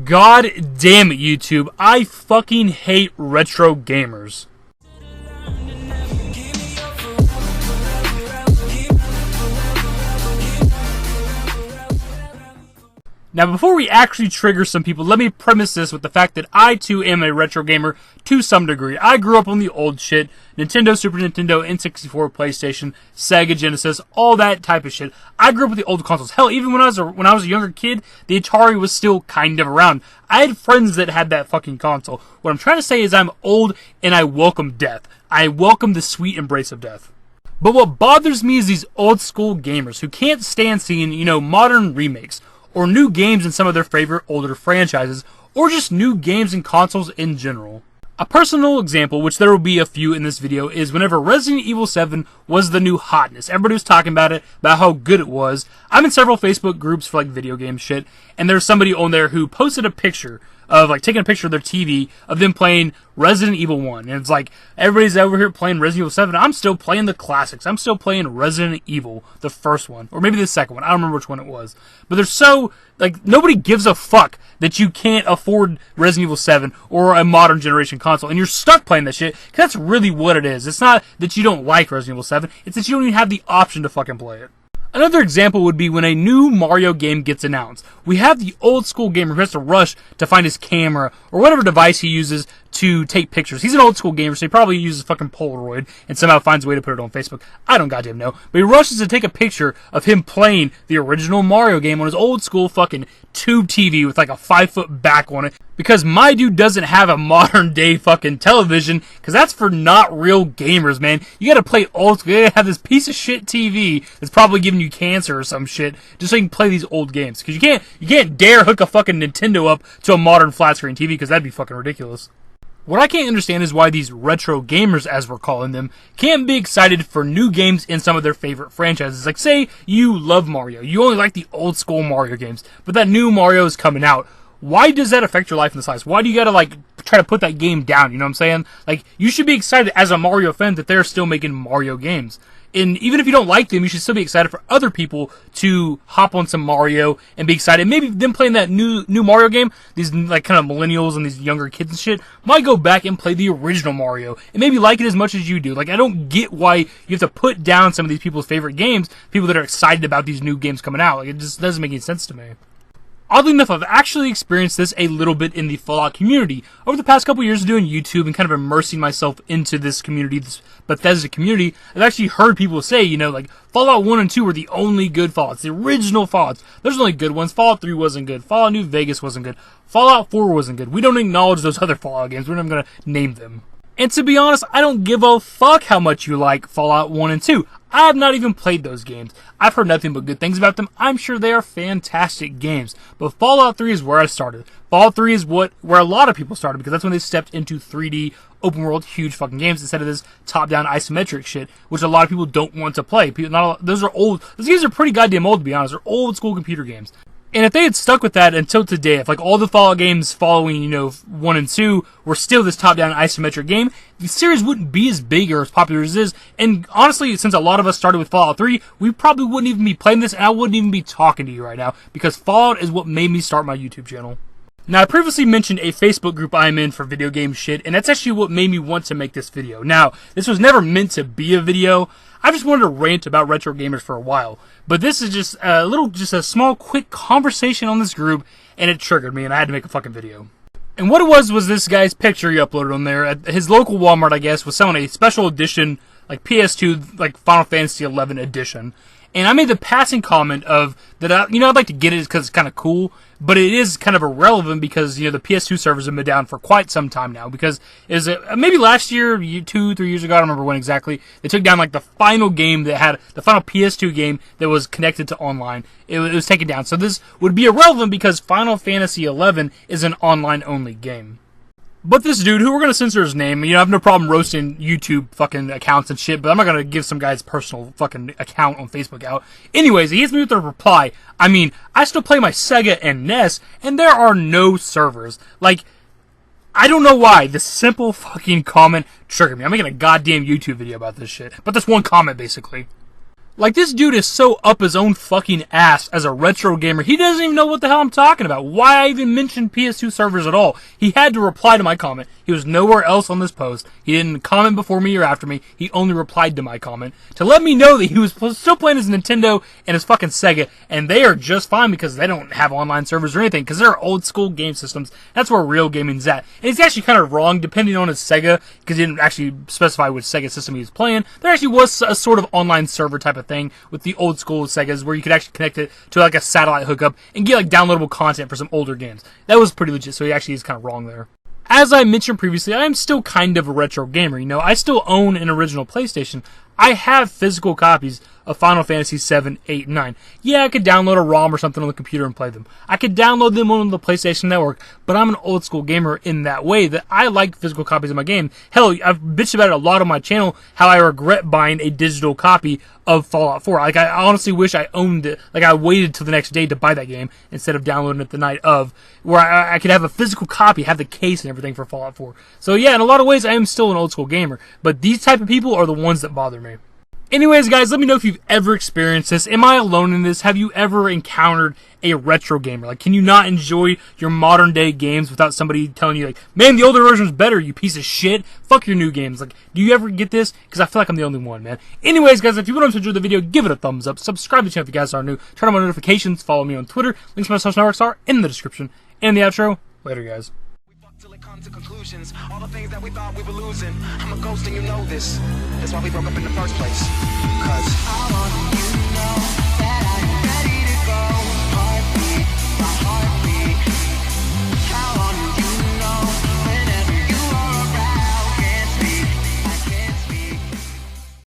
God damn it, YouTube. I fucking hate retro gamers. Now, before we actually trigger some people, let me premise this with the fact that I, too, am a retro gamer to some degree. I grew up on the old shit. Nintendo, Super Nintendo, N64, PlayStation, Sega, Genesis, all that type of shit. I grew up with the old consoles. Hell, even when I was a younger kid, the Atari was still kind of around. I had friends that had that fucking console. What I'm trying to say is I'm old and I welcome death. I welcome the sweet embrace of death. But what bothers me is these old school gamers who can't stand seeing, modern remakes, or new games in some of their favorite older franchises, or just new games and consoles in general. A personal example, which there will be a few in this video, is whenever Resident Evil 7 was the new hotness. Everybody was talking about it, about how good it was. I'm in several Facebook groups for video game shit, and there's somebody on there who posted a picture of taking a picture of their TV of them playing Resident Evil 1. And it's everybody's over here playing Resident Evil 7. I'm still playing the classics. I'm still playing Resident Evil, the first one. Or maybe the second one. I don't remember which one it was. But they're so, nobody gives a fuck that you can't afford Resident Evil 7 or a modern generation console. And you're stuck playing that shit. Because that's really what it is. It's not that you don't like Resident Evil 7. It's that you don't even have the option to fucking play it. Another example would be when a new Mario game gets announced. We have the old school gamer who has to rush to find his camera or whatever device he uses to take pictures. He's an old school gamer, so he probably uses fucking Polaroid and somehow finds a way to put it on Facebook. I don't goddamn know. But he rushes to take a picture of him playing the original Mario game on his old school fucking tube TV with a 5-foot back on it. Because my dude doesn't have a modern day fucking television, because that's for not real gamers, man. You gotta play old school. You gotta have this piece of shit TV that's probably giving you cancer or some shit, just so you can play these old games. Because you can't dare hook a fucking Nintendo up to a modern flat screen TV, because that'd be fucking ridiculous. What I can't understand is why these retro gamers, as we're calling them, can't be excited for new games in some of their favorite franchises. Say you love Mario. You only like the old school Mario games, but that new Mario is coming out. Why does that affect your life in the slightest? Why do you gotta, try to put that game down, you know what I'm saying? You should be excited as a Mario fan that they're still making Mario games. And even if you don't like them, you should still be excited for other people to hop on some Mario and be excited. Maybe them playing that new Mario game, these kind of millennials and these younger kids and shit, might go back and play the original Mario and maybe like it as much as you do. I don't get why you have to put down some of these people's favorite games, people that are excited about these new games coming out. It just doesn't make any sense to me. Oddly enough, I've actually experienced this a little bit in the Fallout community. Over the past couple years of doing YouTube and kind of immersing myself into this community, this Bethesda community, I've actually heard people say, Fallout 1 and 2 were the only good Fallouts. The original Fallouts. There's only good ones. Fallout 3 wasn't good. Fallout New Vegas wasn't good. Fallout 4 wasn't good. We don't acknowledge those other Fallout games. We're not going to name them. And to be honest, I don't give a fuck how much you like Fallout 1 and 2. I have not even played those games. I've heard nothing but good things about them. I'm sure they are fantastic games. But Fallout 3 is where I started. Fallout 3 is where a lot of people started, because that's when they stepped into 3D, open world, huge fucking games instead of this top-down isometric shit, which a lot of people don't want to play. Those are old. Those games are pretty goddamn old, to be honest. They're old school computer games. And if they had stuck with that until today, if all the Fallout games following, 1 and 2 were still this top-down isometric game, the series wouldn't be as big or as popular as it is. And honestly, since a lot of us started with Fallout 3, we probably wouldn't even be playing this, and I wouldn't even be talking to you right now, because Fallout is what made me start my YouTube channel. Now, I previously mentioned a Facebook group I'm in for video game shit, and that's actually what made me want to make this video. Now, this was never meant to be a video. I just wanted to rant about retro gamers for a while. But this is just a small, quick conversation on this group, and it triggered me, and I had to make a fucking video. And what it was this guy's picture he uploaded on there at his local Walmart, I guess, was selling a special edition, PS2, Final Fantasy 11 edition. And I made the passing comment of that, I'd like to get it because it's kind of cool, but it is kind of irrelevant because, the PS2 servers have been down for quite some time now. Because maybe last year, 2-3 years ago, I don't remember when exactly, they took down the final game that had, the final PS2 game that was connected to online. It was taken down. So this would be irrelevant because Final Fantasy 11 is an online only game. But this dude, who we're going to censor his name, I have no problem roasting YouTube fucking accounts and shit, but I'm not going to give some guy's personal fucking account on Facebook out. Anyways, he hits me with a reply. I still play my Sega and NES, and there are no servers. I don't know why. This simple fucking comment triggered me. I'm making a goddamn YouTube video about this shit. But this one comment, basically. Like, this dude is so up his own fucking ass as a retro gamer, he doesn't even know what the hell I'm talking about. Why I even mentioned PS2 servers at all. He had to reply to my comment. He was nowhere else on this post. He didn't comment before me or after me. He only replied to my comment to let me know that he was still playing his Nintendo and his fucking Sega, and they are just fine because they don't have online servers or anything, because they're old school game systems. That's where real gaming's at. And he's actually kind of wrong, depending on his Sega, because he didn't actually specify which Sega system he was playing. There actually was a sort of online server type of thing with the old school Segas where you could actually connect it to like a satellite hookup and get like downloadable content for some older games. That was pretty legit, so he actually is kind of wrong there. As I mentioned previously, I am still kind of a retro gamer. You know, I still own an original PlayStation. I have physical copies of Final Fantasy 7, 8, and 9. Yeah, I could download a ROM or something on the computer and play them. I could download them on the PlayStation Network, but I'm an old school gamer in that way that I like physical copies of my game. Hell, I've bitched about it a lot on my channel, how I regret buying a digital copy of Fallout 4. Like, I honestly wish I owned it. Like, I waited till the next day to buy that game instead of downloading it the night of, where I could have a physical copy, have the case and everything for Fallout 4. So yeah, in a lot of ways, I am still an old school gamer, but these type of people are the ones that bother me. Anyways, guys, let me know if you've ever experienced this. Am I alone in this? Have you ever encountered a retro gamer? Like, can you not enjoy your modern day games without somebody telling you, like, man, the older version's better, you piece of shit. Fuck your new games. Like, do you ever get this? Because I feel like I'm the only one, man. Anyways, guys, if you want to enjoy the video, give it a thumbs up. Subscribe to the channel if you guys are new. Turn on my notifications. Follow me on Twitter. Links to my social networks are in the description. And the outro. Later, guys. Till it come to conclusions, all the things that we thought we were losing. I'm a ghost and you know this. That's why we broke up in the first place. 'Cause